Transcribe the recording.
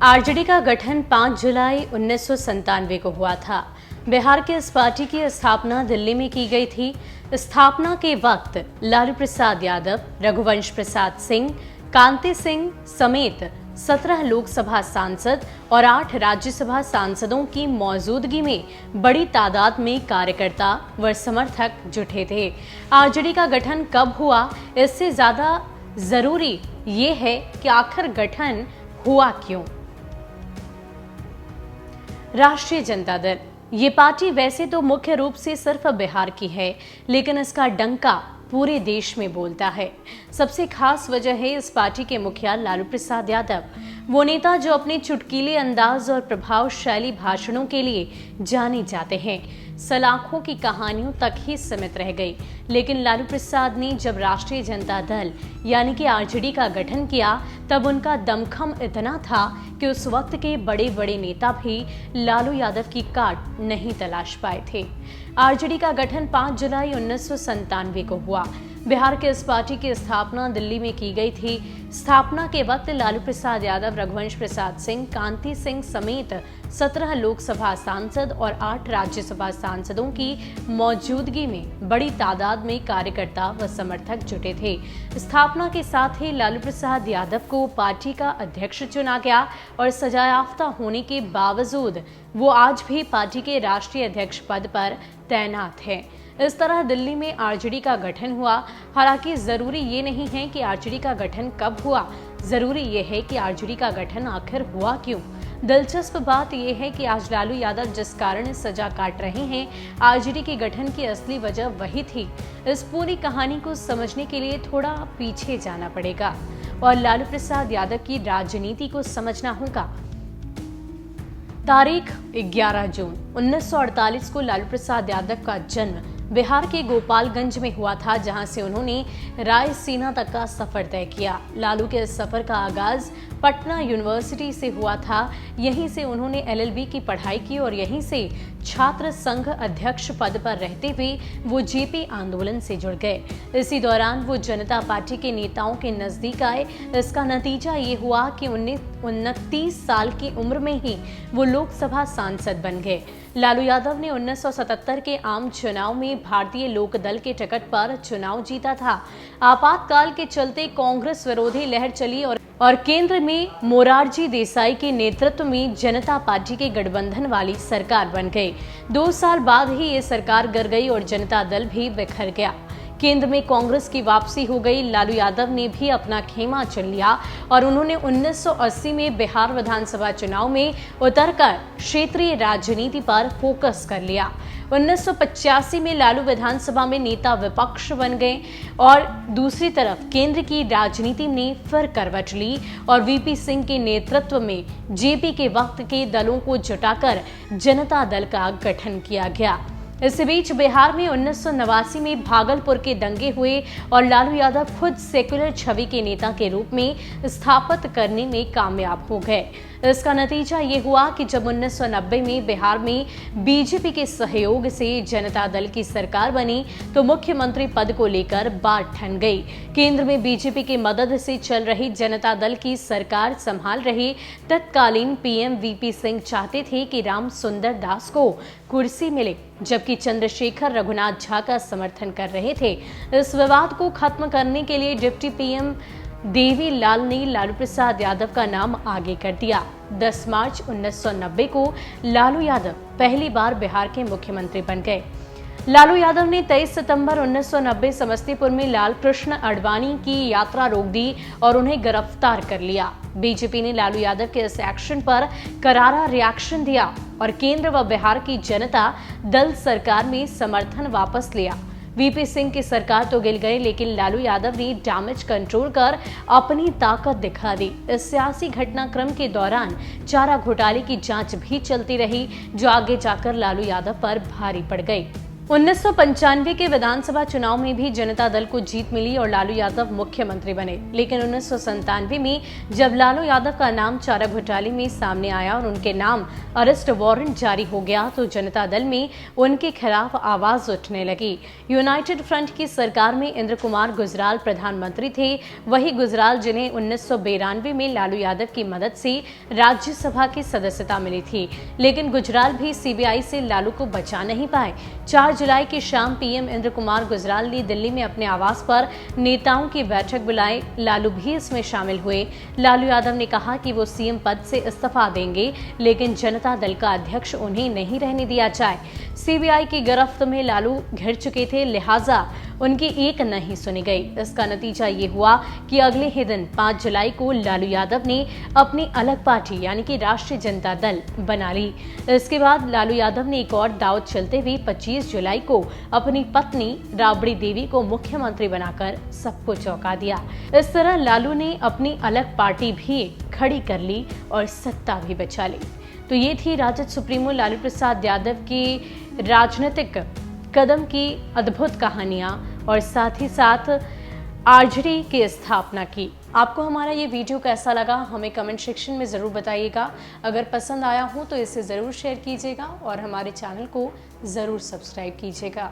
RJD का गठन 5 जुलाई 1997 को हुआ था। बिहार के इस पार्टी की स्थापना दिल्ली में की गई थी। स्थापना के वक्त लालू प्रसाद यादव, रघुवंश प्रसाद सिंह, कांति सिंह समेत 17 लोकसभा सांसद और 8 राज्यसभा सांसदों की मौजूदगी में बड़ी तादाद में कार्यकर्ता व समर्थक जुटे थे। आरजेडी का गठन कब हुआ, इससे ज्यादा जरूरी ये है कि आखिर गठन हुआ क्यों। राष्ट्रीय जनता दल ये पार्टी वैसे तो मुख्य रूप से सिर्फ बिहार की है, लेकिन इसका डंका पूरे देश में बोलता है। सबसे खास वजह है इस पार्टी के मुखिया लालू प्रसाद यादव। वो नेता जो अपने चुटकीले अंदाज और प्रभावशाली भाषणों के लिए जाने जाते हैं, सलाखों की कहानियों तक ही सीमित रह गई। लेकिन लालू प्रसाद ने जब राष्ट्रीय जनता दल यानी कि आरजेडी का गठन किया, तब उनका दमखम इतना था कि उस वक्त के बड़े बड़े नेता भी लालू यादव की काट नहीं तलाश पाए थे। आरजेडी का गठन 5 जुलाई 1997 को हुआ। बिहार के इस पार्टी की स्थापना दिल्ली में की गई थी। स्थापना के वक्त लालू प्रसाद यादव, रघुवंश प्रसाद सिंह, कांति सिंह समेत 17 लोकसभा सांसद और 8 राज्यसभा सांसदों की मौजूदगी में बड़ी तादाद में कार्यकर्ता व समर्थक जुटे थे। स्थापना के साथ ही लालू प्रसाद यादव को पार्टी का अध्यक्ष चुना गया और सजायाफ्ता होने के बावजूद वो आज भी पार्टी के राष्ट्रीय अध्यक्ष पद पर तैनात हैं। इस तरह दिल्ली में आरजेडी का गठन हुआ। हालांकि जरूरी ये नहीं है कि आरजेडी का गठन कब हुआ, जरूरी ये है कि आरजेडी का गठन आखिर हुआ क्यों। दिलचस्प बात यह है कि आज लालू यादव जिस कारण सजा काट रहे हैं, आरजेडी के गठन की असली वजह वही थी। इस पूरी कहानी को समझने के लिए थोड़ा पीछे जाना पड़ेगा और लालू प्रसाद यादव की राजनीति को समझना होगा। तारीख 11 जून 1948 को लालू प्रसाद यादव का जन्म बिहार के गोपालगंज में हुआ था, जहां से उन्होंने रायसीना तक का सफर तय किया। लालू के इस सफर का आगाज पटना यूनिवर्सिटी से हुआ था। यहीं से उन्होंने एलएलबी की पढ़ाई की और यहीं से छात्र संघ अध्यक्ष पद पर रहते हुए वो जेपी आंदोलन से जुड़ गए। इसी दौरान वो जनता पार्टी के नेताओं के नजदीक आए। इसका नतीजा ये हुआ कि 29 साल की उम्र में ही वो लोकसभा सांसद बन गए। लालू यादव ने 1977 के आम चुनाव में भारतीय लोक दल के टिकट पर चुनाव जीता था। आपातकाल के चलते कांग्रेस विरोधी लहर चली और केंद्र में मोरारजी देसाई के नेतृत्व में जनता पार्टी के गठबंधन वाली सरकार बन गई। 2 साल बाद ही ये सरकार गिर गई और जनता दल भी बिखर गया। केंद्र में कांग्रेस की वापसी हो गई। लालू यादव ने भी अपना खेमा चुन लिया और उन्होंने 1980 में बिहार विधानसभा चुनाव में उतरकर क्षेत्रीय राजनीति पर फोकस कर लिया। 1985 में लालू विधानसभा में नेता विपक्ष बन गए और दूसरी तरफ केंद्र की राजनीति ने फिर करवट ली और वीपी सिंह के नेतृत्व में जेपी के वक्त के दलों को जुटाकर जनता दल का गठन किया गया। इस बीच बिहार में 1989 में भागलपुर के दंगे हुए और लालू यादव खुद सेक्युलर छवि के नेता के रूप में स्थापित करने में कामयाब हो गए। इसका नतीजा ये हुआ कि जब 1990 में बिहार में बीजेपी के सहयोग से जनता दल की सरकार बनी, तो मुख्यमंत्री पद को लेकर बात ठन गई। केंद्र में बीजेपी की मदद से चल रही जनता दल की सरकार संभाल रहे तत्कालीन पीएम वीपी सिंह चाहते थे कि राम सुंदर दास को कुर्सी मिले, जबकि चंद्रशेखर रघुनाथ झा का समर्थन कर रहे थे। इस विवाद को खत्म करने के लिए डिप्टी पीएम देवी लाल ने लालू प्रसाद यादव का नाम आगे कर दिया। 10 मार्च 1990 को लालू यादव पहली बार बिहार के मुख्यमंत्री बन गए। लालू यादव ने 23 सितंबर 1990 समस्तीपुर में लाल कृष्ण आडवाणी की यात्रा रोक दी और उन्हें गिरफ्तार कर लिया। बीजेपी ने लालू यादव के इस एक्शन पर करारा रिएक्शन दिया और केंद्र व बिहार की जनता दल सरकार में समर्थन वापस लिया। वीपी सिंह की सरकार तो गिर गई, लेकिन लालू यादव ने डैमेज कंट्रोल कर अपनी ताकत दिखा दी। इस सियासी घटनाक्रम के दौरान चारा घोटाले की जांच भी चलती रही, जो आगे जाकर लालू यादव पर भारी पड़ गई। 1995 के विधानसभा चुनाव में भी जनता दल को जीत मिली और लालू यादव मुख्यमंत्री बने, लेकिन 1997 में जब लालू यादव का नाम चारा घोटाले में सामने आया और उनके नाम अरेस्ट वारंट जारी हो गया तो जनता दल में उनके खिलाफ आवाज उठने लगी। यूनाइटेड फ्रंट की सरकार में इंद्र कुमार गुजराल प्रधानमंत्री थे। वही गुजराल जिन्हें 1992 में लालू यादव की मदद से राज्यसभा की सदस्यता मिली थी, लेकिन गुजराल भी सीबीआई से लालू को बचा नहीं पाए। 4 जुलाई की शाम पीएम इंद्र कुमार गुजराल ने दिल्ली में अपने आवास पर नेताओं की बैठक बुलाई। लालू भी इसमें शामिल हुए। लालू यादव ने कहा कि वो सीएम पद से इस्तीफा देंगे, लेकिन जनता दल का अध्यक्ष उन्हें नहीं रहने दिया जाए। सीबीआई की गिरफ्त में लालू घिर चुके थे, लिहाजा उनकी एक नहीं सुनी गई। इसका नतीजा ये हुआ कि अगले ही दिन 5 जुलाई को लालू यादव ने अपनी अलग पार्टी यानी कि राष्ट्रीय जनता दल बना ली। इसके बाद लालू यादव ने एक और दांव चलते हुए 25 जुलाई को अपनी पत्नी राबड़ी देवी को मुख्यमंत्री बनाकर सबको चौंका दिया। इस तरह लालू ने अपनी अलग पार्टी भी खड़ी कर ली और सत्ता भी बचा ली। तो ये थी राजद सुप्रीमो लालू प्रसाद यादव की राजनीतिक कदम की अद्भुत कहानियां और साथ ही साथ आरजेडी की स्थापना की। आपको हमारा ये वीडियो कैसा लगा हमें कमेंट सेक्शन में ज़रूर बताइएगा। अगर पसंद आया हो तो इसे ज़रूर शेयर कीजिएगा और हमारे चैनल को ज़रूर सब्सक्राइब कीजिएगा।